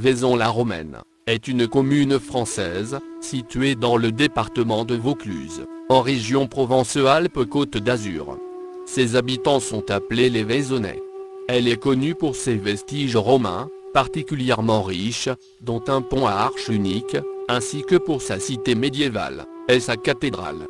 Vaison-la-Romaine est une commune française, située dans le département de Vaucluse, en région Provence-Alpes-Côte d'Azur. Ses habitants sont appelés les Vaisonnais. Elle est connue pour ses vestiges romains, particulièrement riches, dont un pont à arche unique, ainsi que pour sa cité médiévale, et sa cathédrale.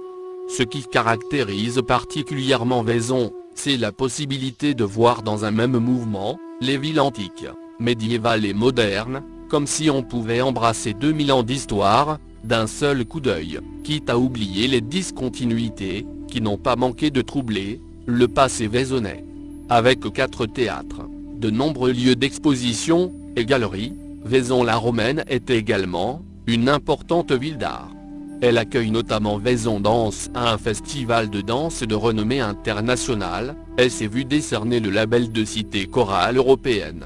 Ce qui caractérise particulièrement Vaison, c'est la possibilité de voir dans un même mouvement, les villes antiques, médiévales et modernes, comme si on pouvait embrasser 2000 ans d'histoire, d'un seul coup d'œil, quitte à oublier les discontinuités, qui n'ont pas manqué de troubler, le passé vaisonnais. Avec 4 théâtres, de nombreux lieux d'exposition, et galeries, Vaison-la-Romaine est également, une importante ville d'art. Elle accueille notamment Vaison Danse, un festival de danse de renommée internationale, et s'est vu décerner le label de cité chorale européenne.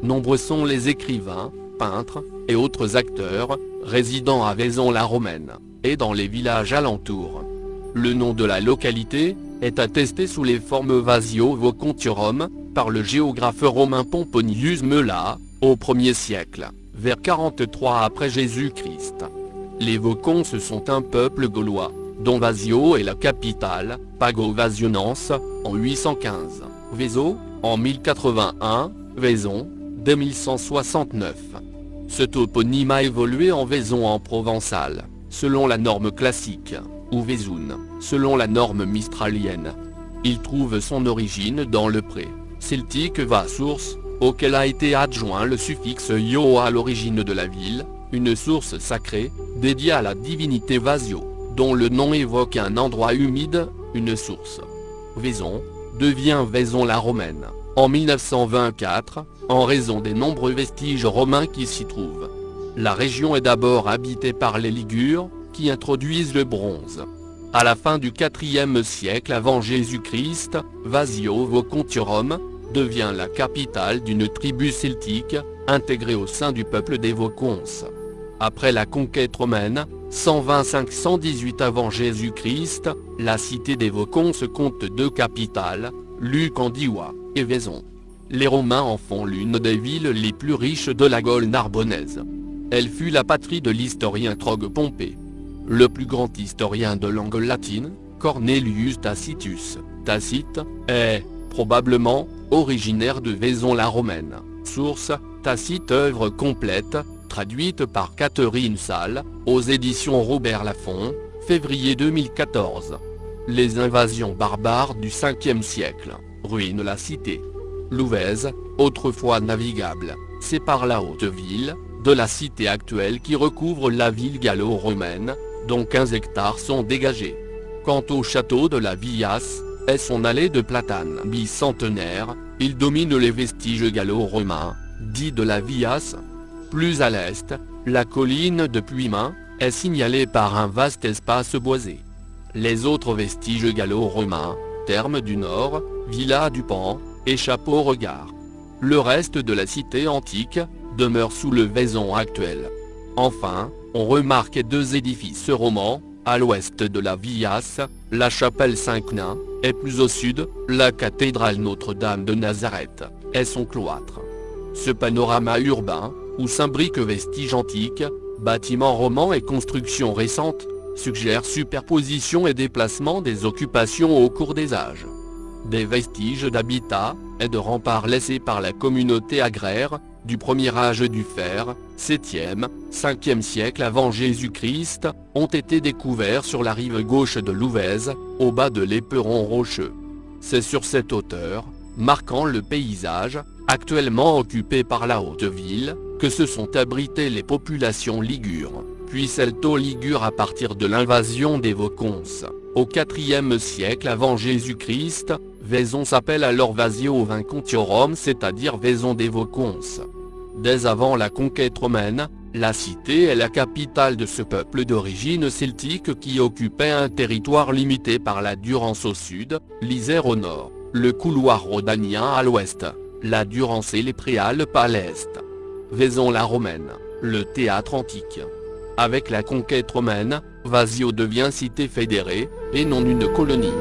Nombreux sont les écrivains, peintres, et autres acteurs, résidant à Vaison-la-Romaine, et dans les villages alentours. Le nom de la localité est attesté sous les formes Vasio Vocontiorum, par le géographe romain Pomponius Mela, au 1er siècle, vers 43 après Jésus-Christ. Les Voconces sont un peuple gaulois, dont Vasio est la capitale, Pago Vasionense, en 815, Vaison, en 1081, Vaison, dès 1169. Ce toponyme a évolué en Vaison en provençal, selon la norme classique, ou Vaison, selon la norme mistralienne. Il trouve son origine dans le pré-celtique va-source, auquel a été adjoint le suffixe io à l'origine de la ville, une source sacrée, dédiée à la divinité Vasio, dont le nom évoque un endroit humide, une source. Vaison devient Vaison-la-Romaine, en 1924, en raison des nombreux vestiges romains qui s'y trouvent. La région est d'abord habitée par les Ligures, qui introduisent le bronze. À la fin du IVe siècle avant Jésus-Christ, Vasio Vocontiorum devient la capitale d'une tribu celtique, intégrée au sein du peuple des Voconces. Après la conquête romaine, 125-118 avant Jésus-Christ, la cité des Voconces compte 2 capitales, Lucandiua et Vaison. Les Romains en font l'une des villes les plus riches de la Gaule narbonnaise. Elle fut la patrie de l'historien Trogue Pompée. Le plus grand historien de langue latine, Cornelius Tacitus, Tacite, est, probablement, originaire de Vaison-la-Romaine. Source, Tacite œuvre complète, traduite par Catherine Salle, aux éditions Robert Laffont, février 2014. Les invasions barbares du 5e siècle, ruinent la cité. L'Ouvèze, autrefois navigable, sépare la haute ville, de la cité actuelle qui recouvre la ville gallo-romaine, dont 15 hectares sont dégagés. Quant au château de la Villasse, et son allée de platanes bicentenaire, il domine les vestiges gallo-romains, dits de la Villasse. Plus à l'est, la colline de Puymain, est signalée par un vaste espace boisé. Les autres vestiges gallo-romains, Thermes du Nord, Villa du Pan, échappent au regard. Le reste de la cité antique, demeure sous le Vaison actuel. Enfin, on remarque 2 édifices romans, à l'ouest de la Villasse, la chapelle Saint-Quentin, et plus au sud, la cathédrale Notre-Dame de Nazareth, et son cloître. Ce panorama urbain, où s'imbriquent vestiges antiques, bâtiments romans et constructions récentes, suggère superposition et déplacement des occupations au cours des âges. Des vestiges d'habitat, et de remparts laissés par la communauté agraire, du premier âge du fer, 7e, 5e siècle avant Jésus-Christ, ont été découverts sur la rive gauche de l'Ouvèze, au bas de l'éperon rocheux. C'est sur cette hauteur, marquant le paysage, actuellement occupé par la haute ville, que se sont abritées les populations ligures, puis celto-ligures à partir de l'invasion des Voconces. Au IVe siècle avant Jésus-Christ, Vaison s'appelle alors Vasio Vocontiorum, c'est-à-dire Vaison des Voconces. Dès avant la conquête romaine, la cité est la capitale de ce peuple d'origine celtique qui occupait un territoire limité par la Durance au sud, l'Isère au nord, le couloir rhodanien à l'ouest, la Durance et les Préalpes à l'est. Vaison-la-Romaine, le théâtre antique. Avec la conquête romaine, Vasio devient cité fédérée, et non une colonie.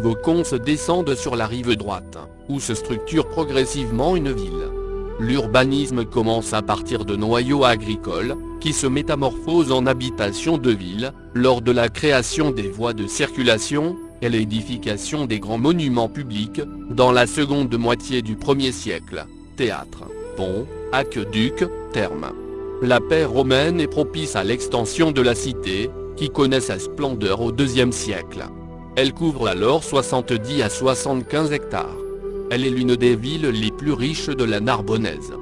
Vaucons se descendent sur la rive droite, où se structure progressivement une ville. L'urbanisme commence à partir de noyaux agricoles, qui se métamorphosent en habitations de ville, lors de la création des voies de circulation, et l'édification des grands monuments publics, dans la seconde moitié du 1er siècle, théâtre, ponts, aqueducs, thermes. La paix romaine est propice à l'extension de la cité, qui connaît sa splendeur au IIe siècle. Elle couvre alors 70 à 75 hectares. Elle est l'une des villes les plus riches de la Narbonnaise.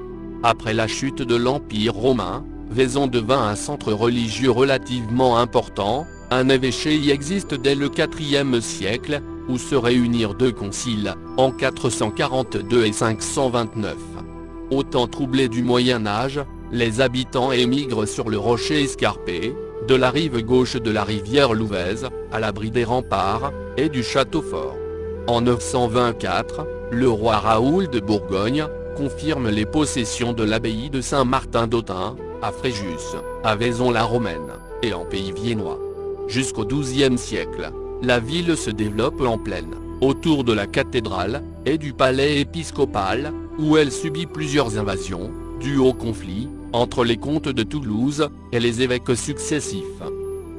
Après la chute de l'Empire romain, Vaison devint un centre religieux relativement important. Un évêché y existe dès le IVe siècle, où se réunirent deux conciles, en 442 et 529. Au temps troublé du Moyen Âge, les habitants émigrent sur le rocher escarpé, de la rive gauche de la rivière Louvèze, à l'abri des remparts, et du château fort. En 924, le roi Raoul de Bourgogne, confirme les possessions de l'abbaye de Saint-Martin d'Autun, à Fréjus, à Vaison-la-Romaine, et en Pays viennois. Jusqu'au XIIe siècle, la ville se développe en plaine, autour de la cathédrale, et du palais épiscopal, où elle subit plusieurs invasions, dues au conflit, entre les comtes de Toulouse, et les évêques successifs.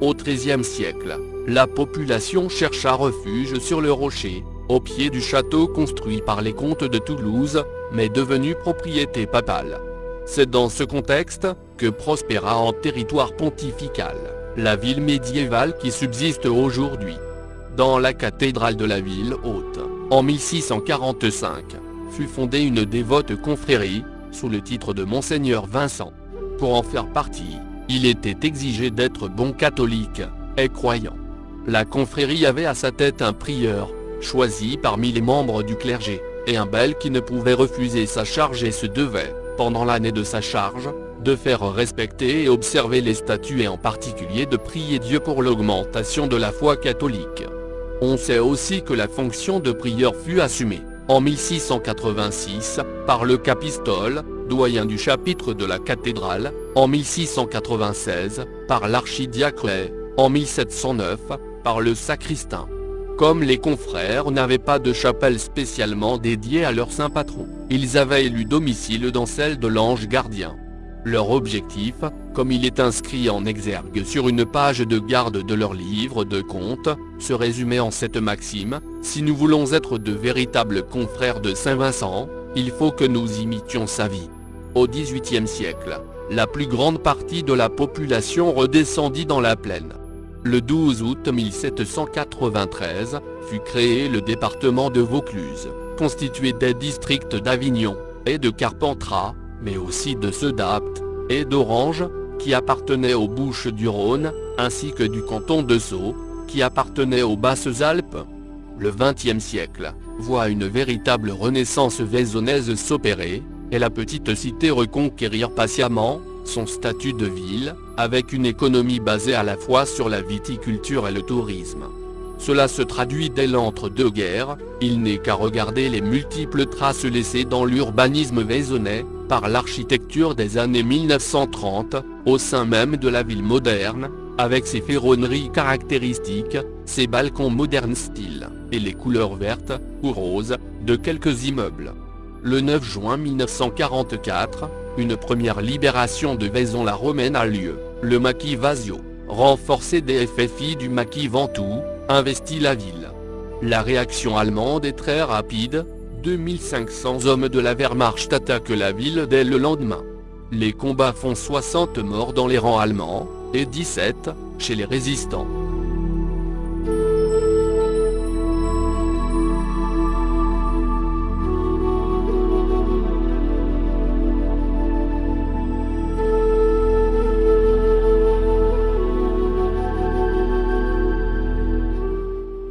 Au XIIIe siècle, la population chercha refuge sur le rocher, au pied du château construit par les comtes de Toulouse, mais devenu propriété papale. C'est dans ce contexte, que prospéra en territoire pontifical, la ville médiévale qui subsiste aujourd'hui. Dans la cathédrale de la ville haute, en 1645, fut fondée une dévote confrérie, sous le titre de Monseigneur Vincent. Pour en faire partie, il était exigé d'être bon catholique, et croyant. La confrérie avait à sa tête un prieur, choisi parmi les membres du clergé, et un bel qui ne pouvait refuser sa charge et se devait, pendant l'année de sa charge, de faire respecter et observer les statuts et en particulier de prier Dieu pour l'augmentation de la foi catholique. On sait aussi que la fonction de prieur fut assumée, en 1686, par le capistole, doyen du chapitre de la cathédrale, en 1696, par l'archidiacre et, en 1709, par le sacristain. Comme les confrères n'avaient pas de chapelle spécialement dédiée à leur saint patron, ils avaient élu domicile dans celle de l'ange gardien. Leur objectif, comme il est inscrit en exergue sur une page de garde de leur livre de comptes, se résumait en cette maxime: si nous voulons être de véritables confrères de Saint Vincent, il faut que nous imitions sa vie. Au XVIIIe siècle, la plus grande partie de la population redescendit dans la plaine. Le 12 août 1793, fut créé le département de Vaucluse, constitué des districts d'Avignon, et de Carpentras, mais aussi de ceux d'Apt, et d'Orange, qui appartenaient aux Bouches-du-Rhône, ainsi que du canton de Sceaux, qui appartenait aux Basses-Alpes. Le XXe siècle, voit une véritable renaissance vaisonnaise s'opérer, et la petite cité reconquérir patiemment son statut de ville, avec une économie basée à la fois sur la viticulture et le tourisme. Cela se traduit dès l'entre-deux-guerres, il n'est qu'à regarder les multiples traces laissées dans l'urbanisme vaisonnais, par l'architecture des années 1930, au sein même de la ville moderne, avec ses ferronneries caractéristiques, ses balcons modernes style, et les couleurs vertes, ou roses, de quelques immeubles. Le 9 juin 1944, une première libération de Vaison-la-Romaine a lieu. Le maquis Vasio, renforcé des FFI du maquis Ventoux, investit la ville. La réaction allemande est très rapide, 2500 hommes de la Wehrmacht attaquent la ville dès le lendemain. Les combats font 60 morts dans les rangs allemands, et 17, chez les résistants.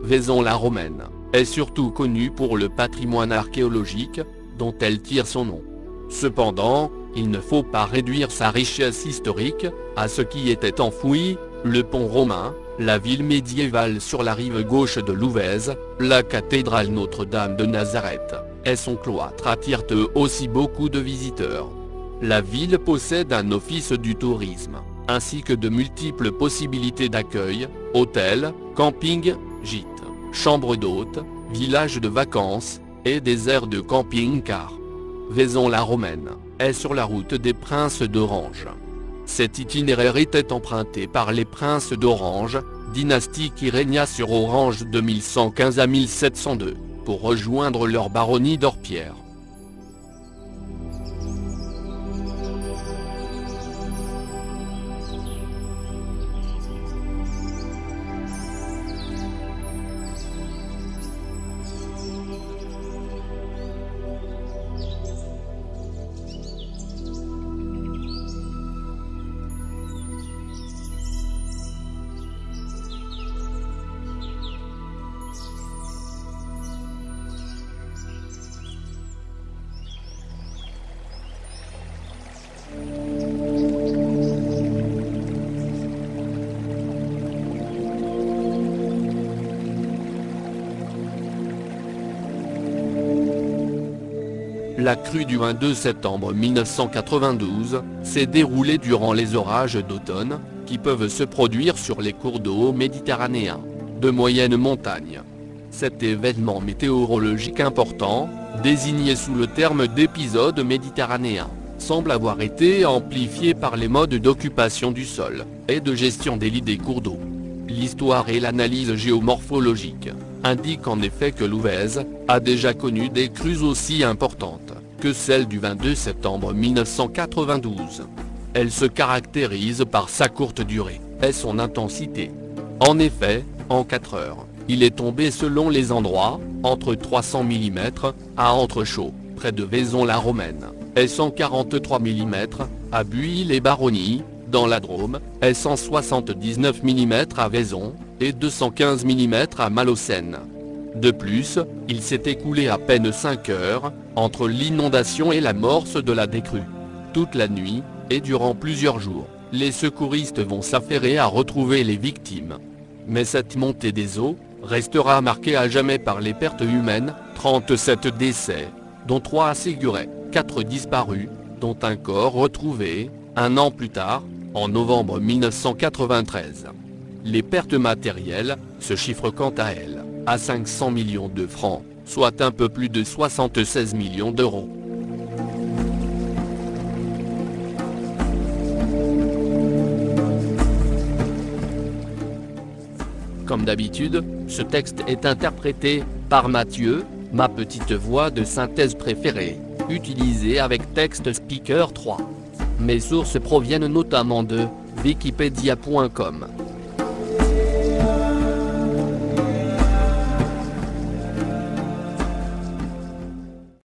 Vaison-la-Romaine est surtout connue pour le patrimoine archéologique, dont elle tire son nom. Cependant, il ne faut pas réduire sa richesse historique à ce qui était enfoui: le pont romain, la ville médiévale sur la rive gauche de l'Ouvèze, la cathédrale Notre-Dame de Nazareth, et son cloître attirent eux aussi beaucoup de visiteurs. La ville possède un office du tourisme, ainsi que de multiples possibilités d'accueil, hôtels, campings, gîtes, chambres d'hôtes, villages de vacances, et des aires de camping-car. Vaison-la-Romaine est sur la route des princes d'Orange. Cet itinéraire était emprunté par les princes d'Orange, dynastie qui régna sur Orange de 1115 à 1702, pour rejoindre leur baronnie d'Orpierre. La crue du 22 septembre 1992 s'est déroulée durant les orages d'automne, qui peuvent se produire sur les cours d'eau méditerranéens, de moyenne montagne. Cet événement météorologique important, désigné sous le terme d'épisode méditerranéen, semble avoir été amplifié par les modes d'occupation du sol, et de gestion des lits des cours d'eau. L'histoire et l'analyse géomorphologique indiquent en effet que l'Ouvèze a déjà connu des crues aussi importantes que celle du 22 septembre 1992. Elle se caractérise par sa courte durée et son intensité. En effet, en 4 heures, il est tombé selon les endroits, entre 300 mm à Entrechaux, près de Vaison-la-Romaine, et 143 mm à Buis-les-Baronnies, dans la Drôme, et 179 mm à Vaison, et 215 mm à Malaucène. De plus, il s'est écoulé à peine 5 heures, entre l'inondation et l'amorce de la décrue. Toute la nuit, et durant plusieurs jours, les secouristes vont s'affairer à retrouver les victimes. Mais cette montée des eaux restera marquée à jamais par les pertes humaines, 37 décès, dont 3 à Séguret, 4 disparus, dont un corps retrouvé, 1 an plus tard, en novembre 1993. Les pertes matérielles se chiffrent quant à elles à 500 millions de francs, soit un peu plus de 76 millions d'euros. Comme d'habitude, ce texte est interprété par Mathieu, ma petite voix de synthèse préférée, utilisée avec Text Speaker 3. Mes sources proviennent notamment de Wikipedia.com.